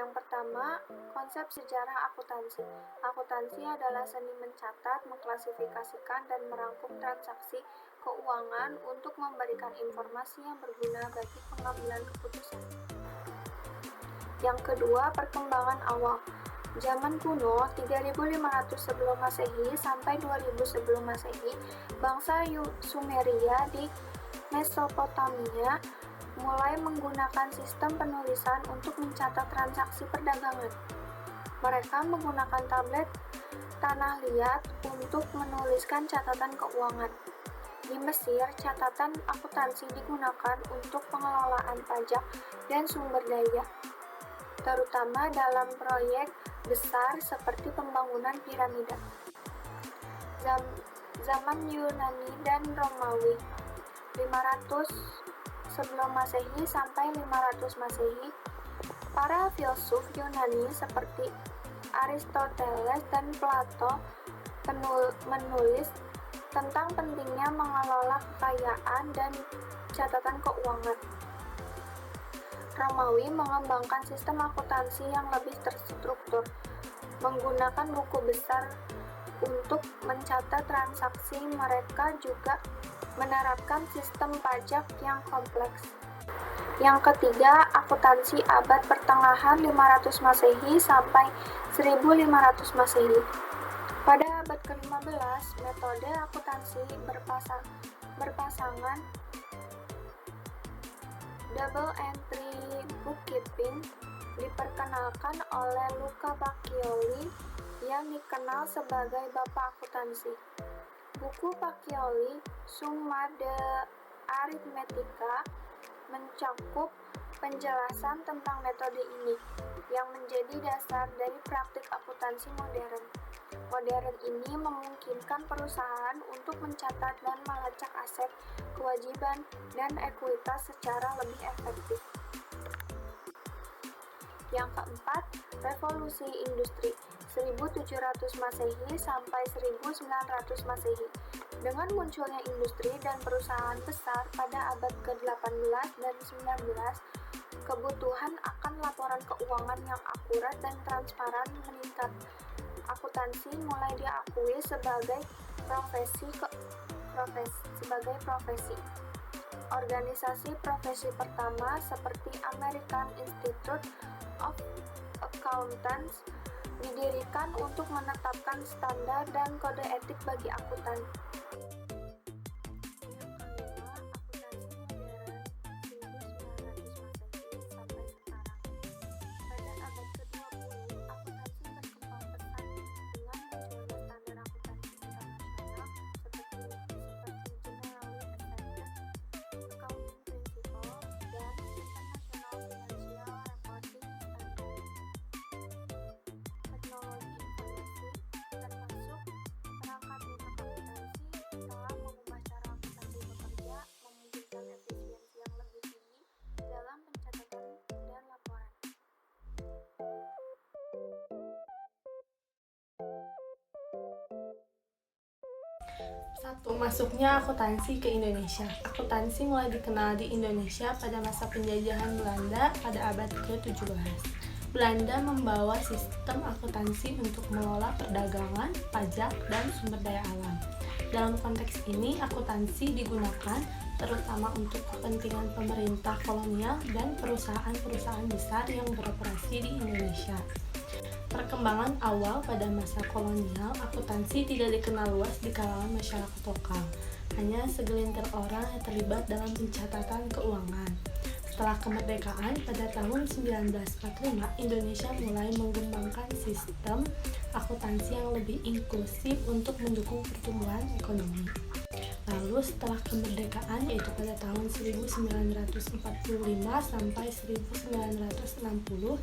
Yang pertama, konsep sejarah akuntansi. Akuntansi adalah seni mencatat, mengklasifikasikan, dan merangkum transaksi keuangan untuk memberikan informasi yang berguna bagi pengambilan keputusan. Yang kedua, perkembangan awal. Zaman kuno, 3500 sebelum Masehi sampai 2000 sebelum Masehi, bangsa Sumeria di Mesopotamia mulai menggunakan sistem penulisan untuk mencatat transaksi perdagangan. Mereka menggunakan tablet tanah liat untuk menuliskan catatan keuangan. Di Mesir, catatan akuntansi digunakan untuk pengelolaan pajak dan sumber daya, terutama dalam proyek besar seperti pembangunan piramida. Zaman Yunani dan Romawi, 500 sebelum Masehi sampai 500 Masehi, para filsuf Yunani seperti Aristoteles dan Plato menulis tentang pentingnya mengelola kekayaan dan catatan keuangan. Romawi mengembangkan sistem akuntansi yang lebih terstruktur, menggunakan buku besar untuk mencatat transaksi. Mereka juga menerapkan sistem pajak yang kompleks. Yang ketiga, akuntansi abad pertengahan 500 Masehi sampai 1500 Masehi. Pada abad ke-15, metode akuntansi berpasangan double entry bookkeeping diperkenalkan oleh Luca Pacioli yang dikenal sebagai Bapak Akuntansi. Buku Pacioli, Summa de Arithmetica, mencakup penjelasan tentang metode ini, yang menjadi dasar dari praktik akuntansi modern. Modern ini memungkinkan perusahaan untuk mencatat dan melacak aset, kewajiban, dan ekuitas secara lebih efektif. Yang keempat, revolusi industri 1700 Masehi sampai 1900 Masehi. Dengan munculnya industri dan perusahaan besar pada abad ke-18 dan 19, kebutuhan akan laporan keuangan yang akurat dan transparan meningkat. Akuntansi mulai diakui sebagai profesi. Organisasi profesi pertama seperti American Institute of Accountants didirikan untuk menetapkan standar dan kode etik bagi akuntan. Satu, masuknya akuntansi ke Indonesia. Akuntansi mulai dikenal di Indonesia pada masa penjajahan Belanda pada abad ke-17. Belanda membawa sistem akuntansi untuk mengelola perdagangan, pajak, dan sumber daya alam. Dalam konteks ini, akuntansi digunakan terutama untuk kepentingan pemerintah kolonial dan perusahaan-perusahaan besar yang beroperasi di Indonesia. Perkembangan awal pada masa kolonial, akuntansi tidak dikenal luas di kalangan masyarakat lokal. Hanya segelintir orang yang terlibat dalam pencatatan keuangan. Setelah kemerdekaan pada tahun 1945, Indonesia mulai mengembangkan sistem akuntansi yang lebih inklusif untuk mendukung pertumbuhan ekonomi. Lalu setelah kemerdekaan, yaitu pada tahun 1945 sampai 1960,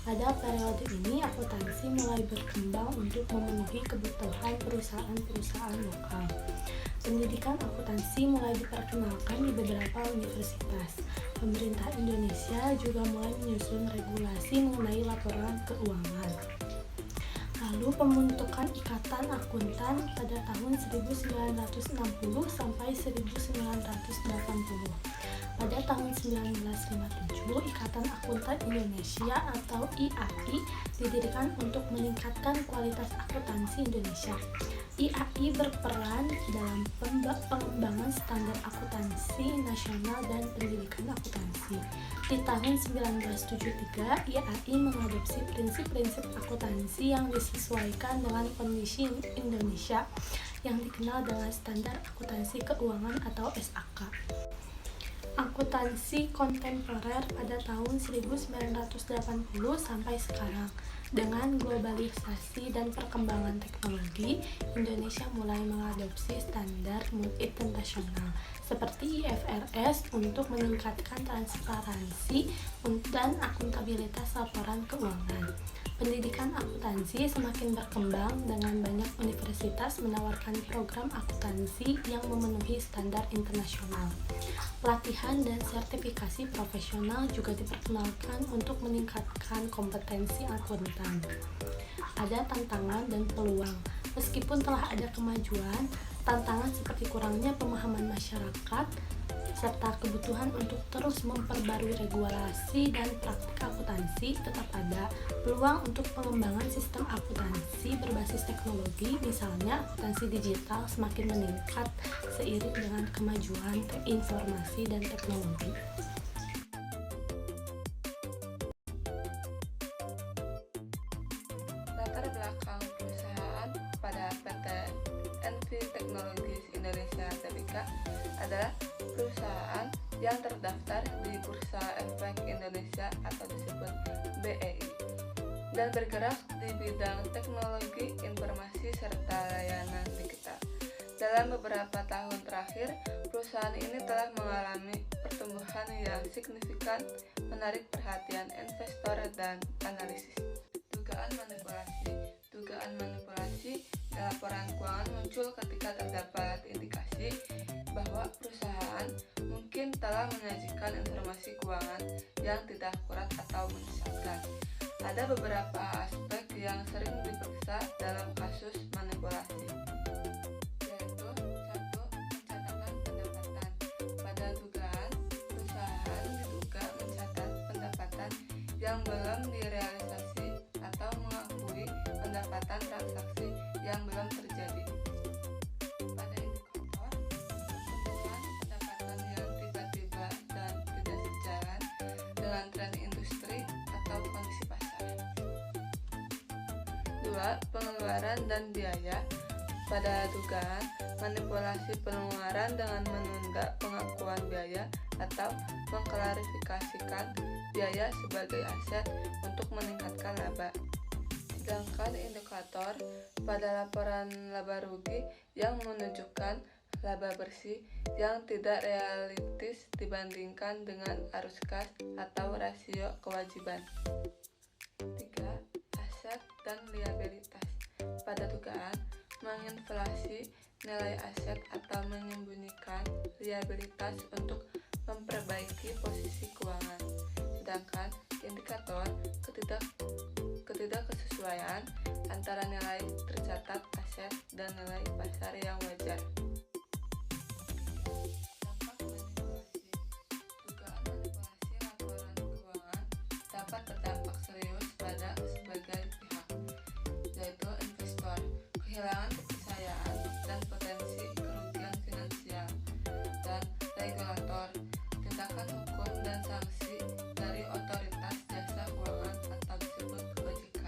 pada periode ini, akuntansi mulai berkembang untuk memenuhi kebutuhan perusahaan-perusahaan lokal. Pendidikan akuntansi mulai diperkenalkan di beberapa universitas. Pemerintah Indonesia juga mulai menyusun regulasi mengenai laporan keuangan. Lalu pembentukan Ikatan Akuntan pada tahun 1960 sampai 1980. Pada tahun 1957, Ikatan Akuntan Indonesia atau IAI didirikan untuk meningkatkan kualitas akuntansi Indonesia. IAI berperan dalam pengembangan standar akuntansi nasional dan pendidikan akuntansi. Di tahun 1973, IAI mengadopsi prinsip-prinsip akuntansi yang disesuaikan dengan kondisi Indonesia yang dikenal dengan Standar Akuntansi Keuangan atau SAK. Akuntansi kontemporer pada tahun 1980 sampai sekarang. Dengan globalisasi dan perkembangan teknologi, Indonesia mulai mengadopsi standar internasional seperti IFRS untuk meningkatkan transparansi dan akuntabilitas laporan keuangan. Pendidikan akuntansi semakin berkembang dengan banyak universitas menawarkan program akuntansi yang memenuhi standar internasional. Pelatihan dan sertifikasi profesional juga diperkenalkan untuk meningkatkan kompetensi akuntan. Ada tantangan dan peluang. Meskipun telah ada kemajuan, tantangan seperti kurangnya pemahaman masyarakat serta kebutuhan untuk terus memperbarui regulasi dan praktik akuntansi tetap ada. Peluang untuk pengembangan sistem akuntansi berbasis teknologi, misalnya akuntansi digital, semakin meningkat seiring dengan kemajuan informasi dan teknologi. Latar belakang perusahaan pada PT NV Technologies Indonesia Tbk adalah perusahaan yang terdaftar di Bursa Efek Indonesia atau disebut BEI dan bergerak di bidang teknologi informasi serta layanan digital. Dalam beberapa tahun terakhir, perusahaan ini telah mengalami pertumbuhan yang signifikan, menarik perhatian investor dan analisis. Dugaan manipulasi laporan keuangan muncul ketika terdapat indikasi bahwa perusahaan mungkin telah menyajikan informasi keuangan yang tidak akurat atau menyesatkan. Ada beberapa aspek yang sering diperiksa dalam kasus manipulasi, yaitu 1. Pencatatan pendapatan. Pada dugaan, perusahaan diduga mencatat pendapatan yang belum direalisasi atau mengakui pendapatan transaksi yang belum terjadi. Pada indikator, pertumbuhan pendapatan yang tiba-tiba dan tidak sejalan dengan tren industri atau kondisi pasar. 2. Pengeluaran dan biaya. Pada dugaan manipulasi pengeluaran dengan menunda pengakuan biaya atau mengklarifikasikan biaya sebagai aset untuk meningkatkan laba. Sedangkan indikator pada laporan laba rugi yang menunjukkan laba bersih yang tidak realistis dibandingkan dengan arus kas atau rasio kewajiban. 3. Aset dan liabilitas. Pada dugaan menginflasi nilai aset atau menyembunyikan liabilitas untuk memperbaiki posisi keuangan. Sedangkan indikator ketidaksesuaian antara nilai tercatat aset dan nilai pasar yang wajar. Dampak manipulasi. Dugaan manipulasi laporan keuangan dapat berdampak serius pada sebagai pihak, yaitu investor, kehilangan kepercayaan dan potensi kerugian finansial, dan regulator, tindakan hukum dan sanksi dari otoritas jasa keuangan atau disebut OJK,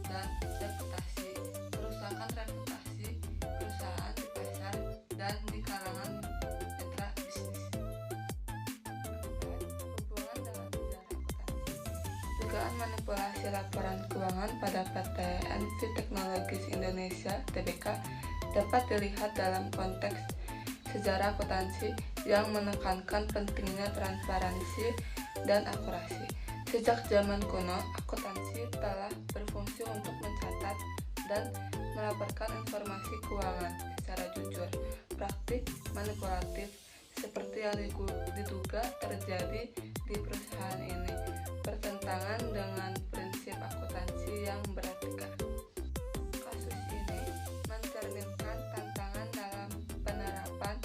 dan reputasi, kerusakan reputasi perusahaan di pasar dan di kalangan mitra bisnis. 4. Hubungan dengan sejarah akuntansi. Dugaan manipulasi laporan keuangan pada PT NV Technologies Indonesia Tbk dapat dilihat dalam konteks sejarah akuntansi yang menekankan pentingnya transparansi dan akurasi. Sejak zaman kuno, akuntansi telah berfungsi untuk mencatat dan melaporkan informasi keuangan secara jujur. Praktik manipulatif seperti yang diduga terjadi di perusahaan ini bertentangan dengan prinsip akuntansi yang beretika. Kasus ini mencerminkan tantangan dalam penerapan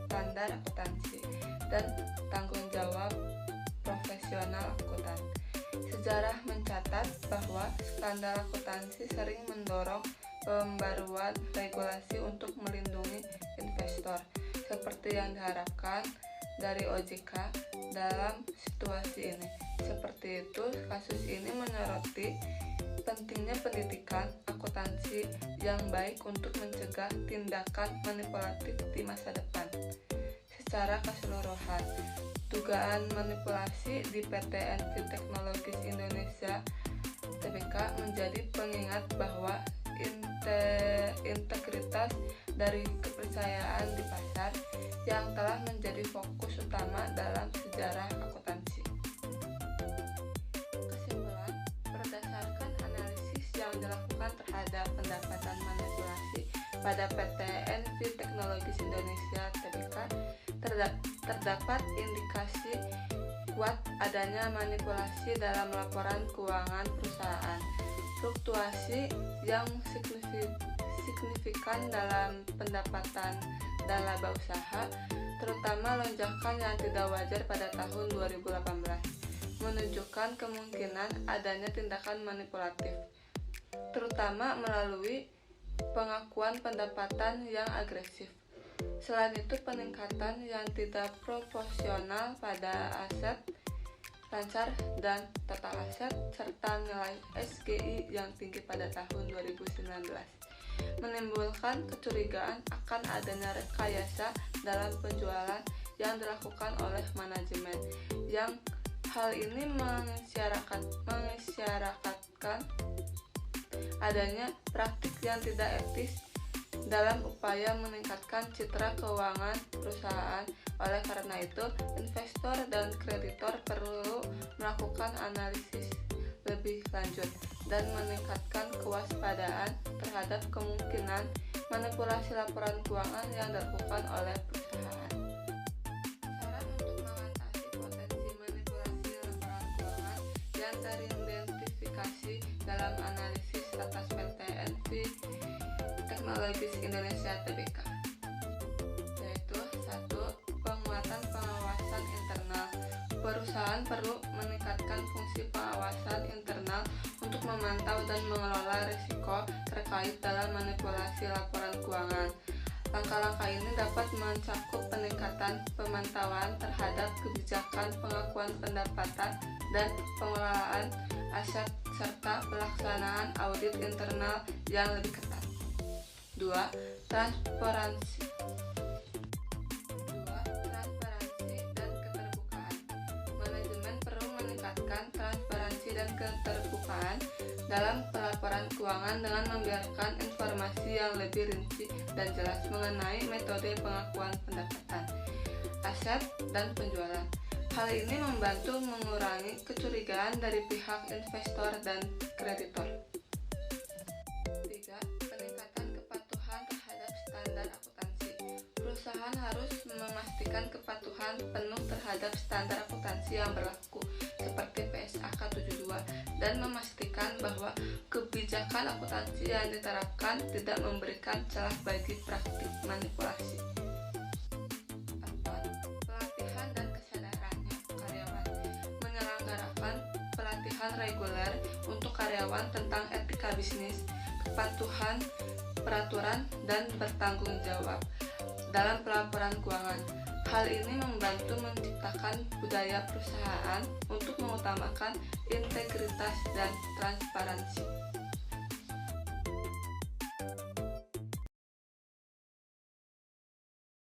standar akuntansi dan tanggung Sejarah mencatat bahwa standar akuntansi sering mendorong pembaruan regulasi untuk melindungi investor, seperti yang diharapkan dari OJK dalam situasi ini. Seperti itu, kasus ini menyoroti pentingnya pendidikan akuntansi yang baik untuk mencegah tindakan manipulatif di masa depan. Secara keseluruhan, dugaan manipulasi di PT Envy Technologies Indonesia Tbk menjadi pengingat bahwa integritas dari kepercayaan di pasar yang telah menjadi fokus utama dalam sejarah akuntansi. Kesimpulan, berdasarkan analisis yang dilakukan terhadap pendapatan manipulasi pada PT Envy Technologies Indonesia Tbk, terdapat indikasi kuat adanya manipulasi dalam laporan keuangan perusahaan. Fluktuasi yang signifikan dalam pendapatan dan laba usaha, terutama lonjakan yang tidak wajar pada tahun 2018, menunjukkan kemungkinan adanya tindakan manipulatif, terutama melalui pengakuan pendapatan yang agresif. Selain itu, peningkatan yang tidak proporsional pada aset lancar dan total aset serta nilai SGI yang tinggi pada tahun 2019 menimbulkan kecurigaan akan adanya rekayasa dalam penjualan yang dilakukan oleh manajemen, yang hal ini mengisyaratkan adanya praktik yang tidak etis dalam upaya meningkatkan citra keuangan perusahaan. Oleh karena itu, investor dan kreditor perlu melakukan analisis lebih lanjut dan meningkatkan kewaspadaan terhadap kemungkinan manipulasi laporan keuangan yang dilakukan oleh perusahaan. Saran untuk mengatasi potensi manipulasi laporan keuangan yang teridentifikasi dalam analisis atas PT Envy Technologies Indonesia Tbk, yaitu 1. Penguatan pengawasan internal. Perusahaan perlu meningkatkan fungsi pengawasan internal untuk memantau dan mengelola risiko terkait dalam manipulasi laporan keuangan. Langkah-langkah ini dapat mencakup peningkatan pemantauan terhadap kebijakan pengakuan pendapatan dan pengelolaan aset serta pelaksanaan audit internal yang lebih ketat. 2. Transparansi dan keterbukaan. Manajemen perlu meningkatkan transparansi dan keterbukaan dalam pelaporan keuangan dengan membiarkan informasi yang lebih rinci dan jelas mengenai metode pengakuan pendapatan, aset, dan penjualan. Hal ini membantu mengurangi kecurigaan dari pihak investor dan kreditor. 3. Peningkatan kepatuhan terhadap standar akuntansi. Perusahaan harus memastikan kepatuhan penuh terhadap standar akuntansi yang berlaku, seperti PSAK 72, dan memastikan bahwa kebijakan akuntansi yang diterapkan tidak memberikan celah bagi praktik manipulasi. 4. Pelatihan dan kesadarannya karyawan. Menyelenggarakan pelatihan reguler untuk karyawan tentang etika bisnis, kepatuhan peraturan, dan bertanggung jawab dalam pelaporan keuangan. Hal ini membantu menciptakan budaya perusahaan untuk mengutamakan integritas dan transparansi.